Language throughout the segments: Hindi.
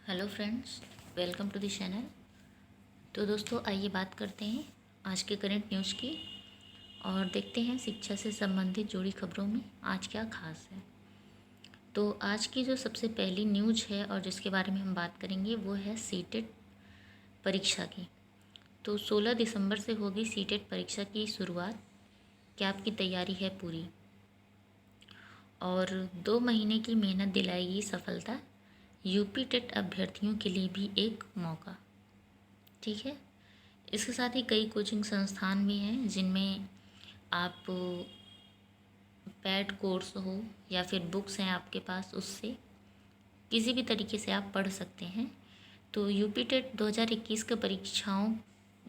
Hello friends, welcome to the channel. तो दोस्तों, आइए बात करते हैं आज के करंट न्यूज़ की और देखते हैं शिक्षा से संबंधित जुड़ी खबरों में आज क्या खास है। तो आज की जो सबसे पहली न्यूज़ है और जिसके बारे में हम बात करेंगे वो है सीटेट परीक्षा की। तो 16 दिसंबर से होगी सीटेट परीक्षा की शुरुआत। क्या आपकी तैयारी है पूरी? और 2 महीने की मेहनत दिलाएगी सफलता, यूपी टेट अभ्यर्थियों के लिए भी एक मौका। ठीक है। इसके साथ ही कई कोचिंग संस्थान भी हैं जिनमें आप पैड कोर्स हो या फिर बुक्स हैं आपके पास, उससे किसी भी तरीके से आप पढ़ सकते हैं। तो यूपी टेट 2021 के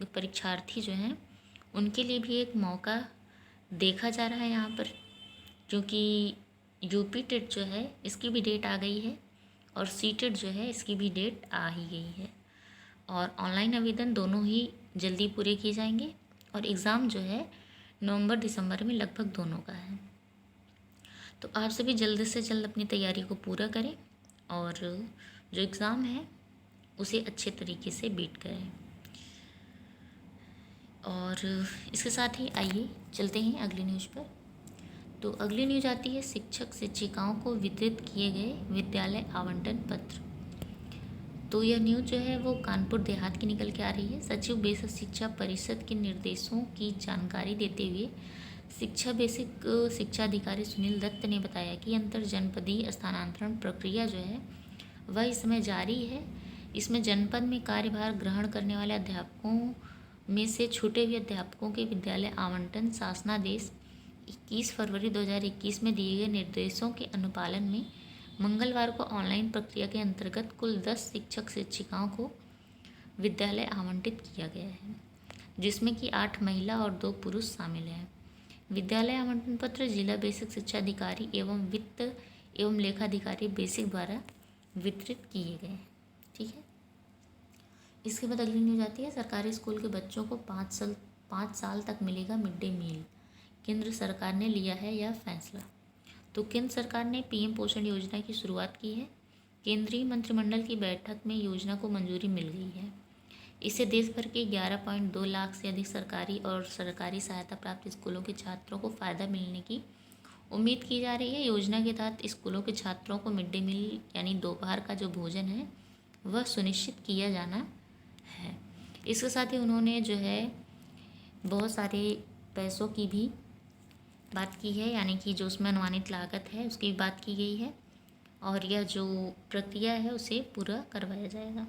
परीक्षार्थी जो हैं उनके लिए भी एक मौका देखा जा रहा है यहाँ पर, क्योंकि यूपी टेट जो है इसकी भी डेट आ गई है और सी टेट जो है इसकी भी डेट आ ही गई है। और ऑनलाइन आवेदन दोनों ही जल्दी पूरे किए जाएंगे और एग्ज़ाम जो है नवंबर दिसंबर में लगभग दोनों का है। तो आप सभी जल्द से जल्द अपनी तैयारी को पूरा करें और जो एग्ज़ाम है उसे अच्छे तरीके से बीट करें। और इसके साथ ही आइए चलते हैं अगली न्यूज़ पर। तो अगली न्यूज़ आती है शिक्षक शिक्षिकाओं को वितरित किए गए विद्यालय आवंटन पत्र। तो यह न्यूज़ जो है वो कानपुर देहात की निकल के आ रही है। सचिव बेसिक शिक्षा परिषद के निर्देशों की जानकारी देते हुए शिक्षा बेसिक शिक्षा अधिकारी सुनील दत्त ने बताया कि अंतर जनपदीय स्थानांतरण प्रक्रिया जो है वह इस समय जारी है। इसमें जनपद में कार्यभार ग्रहण करने वाले अध्यापकों में से छूटे हुए अध्यापकों के विद्यालय आवंटन शासनादेश 21 फरवरी 2021 में दिए गए निर्देशों के अनुपालन में मंगलवार को ऑनलाइन प्रक्रिया के अंतर्गत कुल 10 शिक्षक शिक्षिकाओं को विद्यालय आवंटित किया गया है, जिसमें कि 8 महिला और 2 पुरुष शामिल हैं। विद्यालय आवंटन पत्र जिला बेसिक शिक्षा अधिकारी एवं वित्त एवं लेखाधिकारी बेसिक द्वारा वितरित किए गए हैं। ठीक है। इसके बाद अगली न्यूज़ आती है सरकारी स्कूल के बच्चों को 5 साल तक मिलेगा मिड डे मील। केंद्र सरकार ने लिया है यह फैसला। तो केंद्र सरकार ने पीएम पोषण योजना की शुरुआत की है। केंद्रीय मंत्रिमंडल की बैठक में योजना को मंजूरी मिल गई है। इससे देश भर के 11.2 लाख से अधिक सरकारी और सरकारी सहायता प्राप्त स्कूलों के छात्रों को फ़ायदा मिलने की उम्मीद की जा रही है। योजना के तहत स्कूलों के छात्रों को मिड डे मील यानी दोपहर का जो भोजन है वह सुनिश्चित किया जाना है। इसके साथ ही उन्होंने जो है बहुत सारे पैसों की भी बात की है, यानी कि जो उसमें अनुमानित लागत है उसकी भी बात की गई है और यह जो प्रक्रिया है उसे पूरा करवाया जाएगा।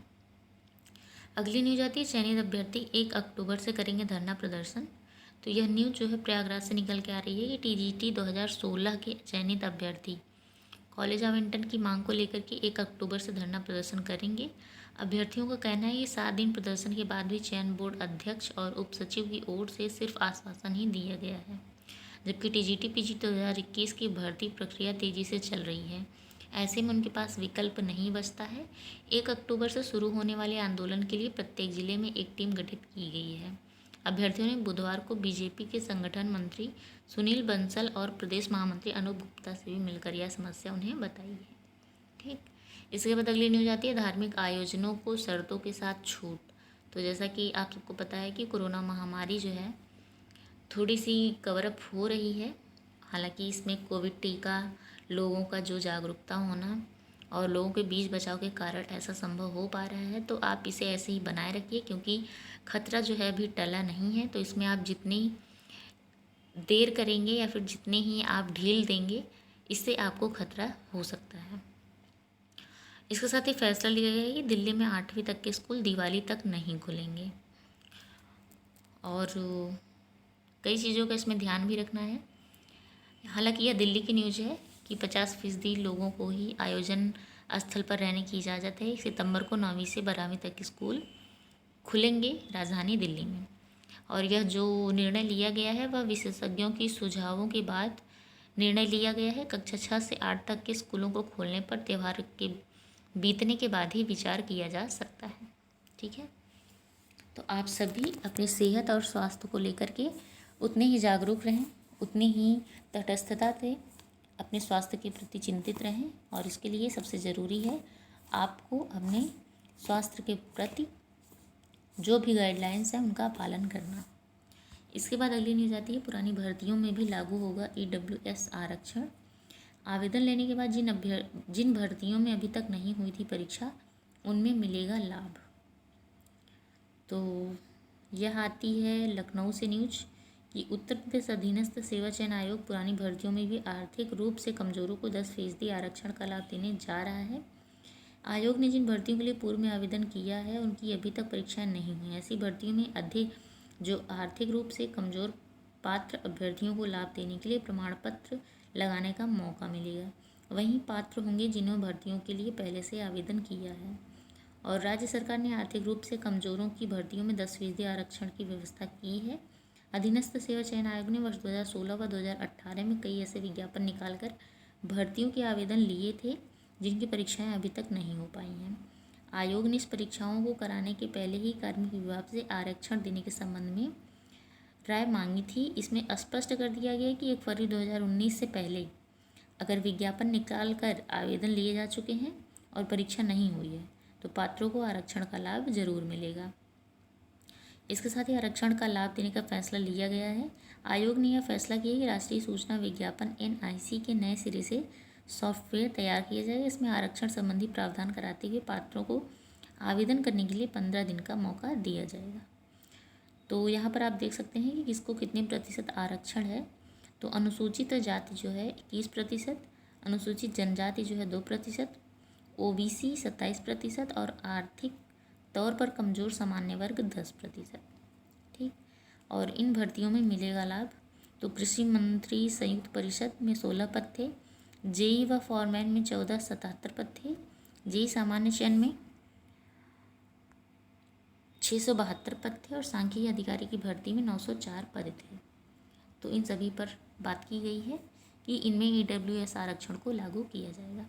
अगली न्यूज़ आती है चयनित अभ्यर्थी 1 अक्टूबर से करेंगे धरना प्रदर्शन। तो यह न्यूज़ जो है प्रयागराज से निकल के आ रही है कि टीजीटी 2016 के चयनित अभ्यर्थी कॉलेज आवंटन की मांग को लेकर के 1 अक्टूबर से धरना प्रदर्शन करेंगे। अभ्यर्थियों का कहना है कि 7 दिन प्रदर्शन के बाद भी चयन बोर्ड अध्यक्ष और उप सचिव की ओर से सिर्फ आश्वासन ही दिया गया है, जबकि टीजीटी पीजी 2021 की भर्ती प्रक्रिया तेज़ी से चल रही है। ऐसे में उनके पास विकल्प नहीं बचता है। 1 अक्टूबर से शुरू होने वाले आंदोलन के लिए प्रत्येक जिले में एक टीम गठित की गई है। अभ्यर्थियों ने बुधवार को बीजेपी के संगठन मंत्री सुनील बंसल और प्रदेश महामंत्री अनूप गुप्ता से भी मिलकर यह समस्या उन्हें बताई है। ठीक। इसके बाद अगली न्यूज़ आती है धार्मिक आयोजनों को शर्तों के साथ छूट। तो जैसा कि आप सबको पता है कि कोरोना महामारी जो है थोड़ी सी कवरअप हो रही है। हालांकि इसमें कोविड टीका, लोगों का जो जागरूकता होना और लोगों के बीच बचाव के कारण ऐसा संभव हो पा रहा है। तो आप इसे ऐसे ही बनाए रखिए, क्योंकि खतरा जो है अभी टला नहीं है। तो इसमें आप जितनी देर करेंगे या फिर जितने ही आप ढील देंगे, इससे आपको खतरा हो सकता है। इसके साथ ही फैसला लिया गया है कि दिल्ली में 8वीं तक के स्कूल दिवाली तक नहीं खुलेंगे और कई चीज़ों का इसमें ध्यान भी रखना है। हालांकि यह दिल्ली की न्यूज़ है कि 50% लोगों को ही आयोजन स्थल पर रहने की इजाज़त है। 1 सितंबर को 9वीं से 12वीं तक के स्कूल खुलेंगे राजधानी दिल्ली में। और यह जो निर्णय लिया गया है वह विशेषज्ञों की सुझावों के बाद निर्णय लिया गया है। कक्षा 6 से 8 तक के स्कूलों को खोलने पर त्यौहार के बीतने के बाद ही विचार किया जा सकता है। ठीक है। तो आप सभी अपनी सेहत और स्वास्थ्य को लेकर के उतने ही जागरूक रहें, उतनी ही तटस्थता से अपने स्वास्थ्य के प्रति चिंतित रहें और इसके लिए सबसे ज़रूरी है आपको अपने स्वास्थ्य के प्रति जो भी गाइडलाइंस हैं उनका पालन करना। इसके बाद अगली न्यूज़ आती है, पुरानी भर्तियों में भी लागू होगा EWS आरक्षण। आवेदन लेने के बाद जिन भर्तियों में अभी तक नहीं हुई थी परीक्षा, उनमें मिलेगा लाभ। तो यह आती है लखनऊ से न्यूज कि उत्तर प्रदेश अधीनस्थ सेवा चयन आयोग पुरानी भर्तियों में भी आर्थिक रूप से कमजोरों को 10% आरक्षण का लाभ देने जा रहा है। आयोग ने जिन भर्तियों के लिए पूर्व में आवेदन किया है उनकी अभी तक परीक्षाएं नहीं हुई। ऐसी भर्तियों में अधिक जो आर्थिक रूप से कमजोर पात्र अभ्यर्थियों को लाभ देने के लिए प्रमाण पत्र लगाने का मौका मिलेगा। वहीं पात्र होंगे जिन्होंने भर्तियों के लिए पहले से आवेदन किया है। और राज्य सरकार ने आर्थिक रूप से कमजोरों की भर्तियों में 10% आरक्षण की व्यवस्था की है। अधीनस्थ सेवा चयन आयोग ने वर्ष 2016 व 2018 में कई ऐसे विज्ञापन निकालकर भर्तियों के आवेदन लिए थे जिनकी परीक्षाएं अभी तक नहीं हो पाई हैं। आयोग ने इस परीक्षाओं को कराने के पहले ही कार्मिक विभाग से आरक्षण देने के संबंध में राय मांगी थी। इसमें स्पष्ट कर दिया गया कि 1 फरवरी 2019 से पहले अगर विज्ञापन निकाल कर आवेदन लिए जा चुके हैं और परीक्षा नहीं हुई है तो पात्रों को आरक्षण का लाभ जरूर मिलेगा। इसके साथ ही आरक्षण का लाभ देने का फैसला लिया गया है। आयोग ने यह फैसला किया कि राष्ट्रीय सूचना विज्ञापन NIC के नए सिरे से सॉफ्टवेयर तैयार किया जाएगा। इसमें आरक्षण संबंधी प्रावधान कराते हुए पात्रों को आवेदन करने के लिए 15 दिन का मौका दिया जाएगा। तो यहाँ पर आप देख सकते हैं कि किसको कितने प्रतिशत आरक्षण है। तो अनुसूचित जाति जो है 21%, अनुसूचित जनजाति जो है 2%, OBC 27% और आर्थिक तौर पर कमज़ोर सामान्य वर्ग 10%। ठीक, और इन भर्तियों में मिलेगा लाभ। तो कृषि मंत्री संयुक्त परिषद में 16 पद थे, JEE व फॉरमैन में 1477 पद थे, JEE सामान्य चयन में 672 पद थे और सांख्यिकी अधिकारी की भर्ती में 904 पद थे। तो इन सभी पर बात की गई है कि इनमें EWS आरक्षण को लागू किया जाएगा।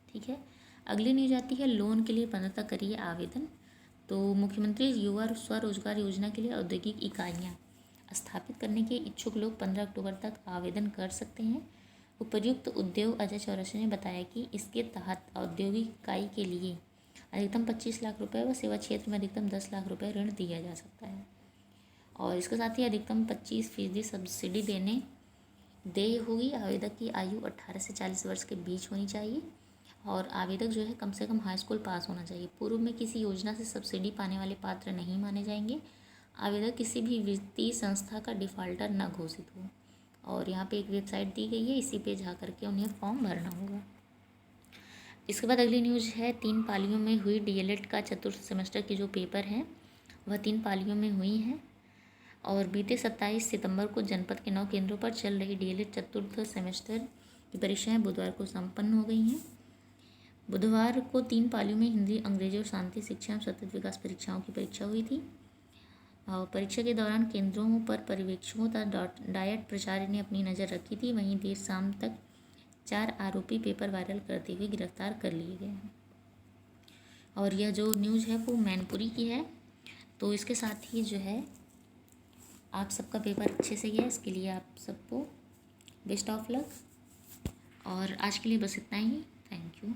ठीक है, अगली न्यूज आती है, लोन के लिए 15 तक करिए आवेदन। तो मुख्यमंत्री युवा स्वरोजगार योजना के लिए औद्योगिक इकाइयाँ स्थापित करने के इच्छुक लोग 15 अक्टूबर तक आवेदन कर सकते हैं। उपर्युक्त उद्योग अजय चौरसिया ने बताया कि इसके तहत औद्योगिक इकाई के लिए अधिकतम 25 लाख रुपए व सेवा क्षेत्र में अधिकतम 10 लाख रुपए ऋण दिया जा सकता है। और इसके साथ ही अधिकतम 25% सब्सिडी देय होगी। आवेदक की आयु 18 से 40 वर्ष के बीच होनी चाहिए और आवेदक जो है कम से कम हाई स्कूल पास होना चाहिए। पूर्व में किसी योजना से सब्सिडी पाने वाले पात्र नहीं माने जाएंगे। आवेदक किसी भी वित्तीय संस्था का डिफ़ॉल्टर न घोषित हो। और यहाँ पे एक वेबसाइट दी गई है, इसी पे जा करके उन्हें फॉर्म भरना होगा। इसके बाद अगली न्यूज़ है, 3 पालियों में हुई DLED का चतुर्थ सेमेस्टर के जो पेपर हैं वह 3 पालियों में हुई हैं। और बीते 27 सितंबर को जनपद के 9 केंद्रों पर चल रही DLED चतुर्थ सेमेस्टर की परीक्षाएं बुधवार को संपन्न हो गई हैं। बुधवार को 3 पालियों में हिंदी, अंग्रेजी और शांति शिक्षा एवं सतत विकास परीक्षाओं की परीक्षा हुई थी। और परीक्षा के दौरान केंद्रों पर पर्यवेक्षकों तथा डायट प्राचार्य ने अपनी नज़र रखी थी। वहीं देर शाम तक 4 आरोपी पेपर वायरल करते हुए गिरफ्तार कर लिए गए हैं। और यह जो न्यूज़ है वो मैनपुरी की है। तो इसके साथ ही जो है आप सबका पेपर अच्छे से गया, इसके लिए आप सबको बेस्ट ऑफ लक। और आज के लिए बस इतना ही। Thank you.